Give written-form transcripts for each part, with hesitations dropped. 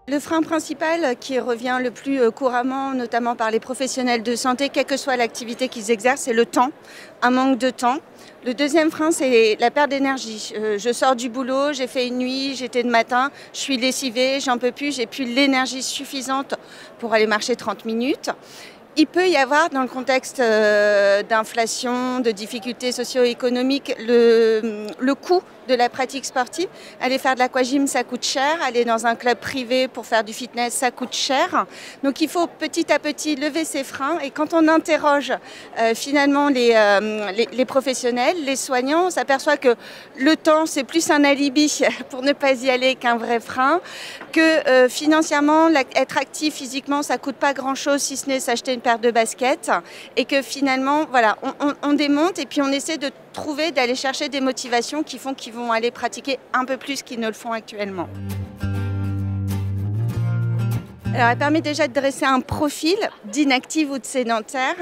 Le frein principal qui revient le plus couramment, notamment par les professionnels de santé, quelle que soit l'activité qu'ils exercent, c'est le temps, un manque de temps. Le deuxième frein, c'est la perte d'énergie. Je sors du boulot, j'ai fait une nuit, j'étais de matin, je suis lessivée, j'en peux plus, j'ai plus l'énergie suffisante pour aller marcher 30 minutes. Il peut y avoir, dans le contexte d'inflation, de difficultés socio-économiques, le coût de la pratique sportive. Aller faire de l'aquagym, ça coûte cher. Aller dans un club privé pour faire du fitness, ça coûte cher. Donc il faut petit à petit lever ses freins. Et quand on interroge finalement les professionnels, les soignants, on s'aperçoit que le temps, c'est plus un alibi pour ne pas y aller qu'un vrai frein. Que financièrement, être actif physiquement, ça coûte pas grand-chose si ce n'est s'acheter une paire de baskets. Et que finalement, voilà, on démonte et puis on essaie de trouver, d'aller chercher des motivations qui font qu'ils vont aller pratiquer un peu plus qu'ils ne le font actuellement. Alors, elle permet déjà de dresser un profil d'inactive ou de sédentaire,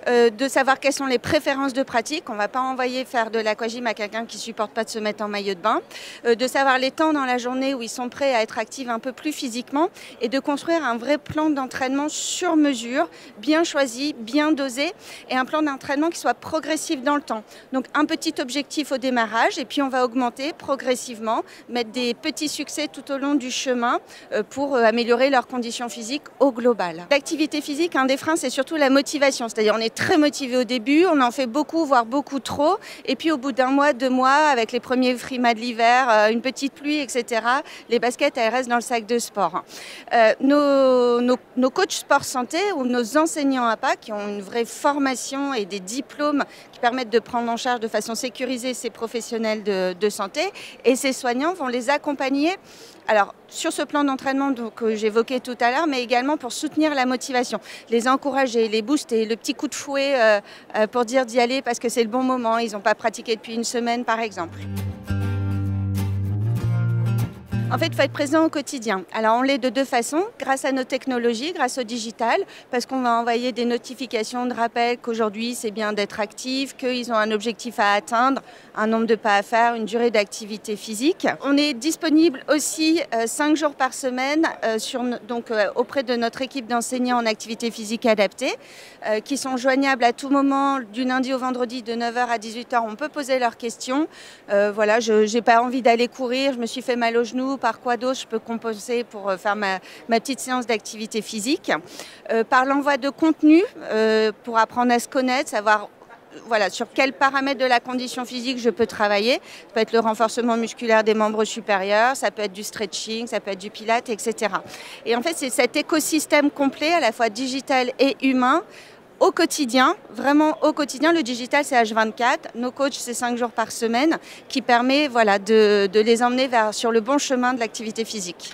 de savoir quelles sont les préférences de pratique. On ne va pas envoyer faire de l'aquagym à quelqu'un qui ne supporte pas de se mettre en maillot de bain, de savoir les temps dans la journée où ils sont prêts à être actifs un peu plus physiquement et de construire un vrai plan d'entraînement sur mesure, bien choisi, bien dosé et un plan d'entraînement qui soit progressif dans le temps. Donc un petit objectif au démarrage et puis on va augmenter progressivement, mettre des petits succès tout au long du chemin pour améliorer leurs conditions physique au global. L'activité physique, un des freins, c'est surtout la motivation. C'est-à-dire on est très motivé au début, on en fait beaucoup, voire beaucoup trop. Et puis au bout d'un mois, 2 mois, avec les premiers frimas de l'hiver, une petite pluie, etc., les baskets, elles restent dans le sac de sport. Nos coachs sport santé ou nos enseignants APA qui ont une vraie formation et des diplômes qui permettent de prendre en charge de façon sécurisée ces professionnels de santé et ces soignants vont les accompagner. Alors, sur ce plan d'entraînement que j'évoquais tout à l'heure, mais également pour soutenir la motivation, les encourager, les booster, le petit coup de fouet pour dire d'y aller parce que c'est le bon moment, ils n'ont pas pratiqué depuis une semaine par exemple. En fait, il faut être présent au quotidien. Alors, on l'est de 2 façons, grâce à nos technologies, grâce au digital, parce qu'on va envoyer des notifications de rappel qu'aujourd'hui, c'est bien d'être actif, qu'ils ont un objectif à atteindre, un nombre de pas à faire, une durée d'activité physique. On est disponible aussi 5 jours par semaine auprès de notre équipe d'enseignants en activité physique adaptée, qui sont joignables à tout moment, du lundi au vendredi, de 9h à 18h. On peut poser leurs questions. Voilà, je n'ai pas envie d'aller courir, je me suis fait mal au genou. Par quoi d'autre je peux compenser pour faire ma petite séance d'activité physique. Par l'envoi de contenu pour apprendre à se connaître, savoir voilà, sur quels paramètres de la condition physique je peux travailler. Ça peut être le renforcement musculaire des membres supérieurs, ça peut être du stretching, ça peut être du pilates, etc. Et en fait, c'est cet écosystème complet, à la fois digital et humain, au quotidien, vraiment au quotidien. Le digital, c'est H24. Nos coachs, c'est 5 jours par semaine, qui permet voilà, de les emmener sur le bon chemin de l'activité physique.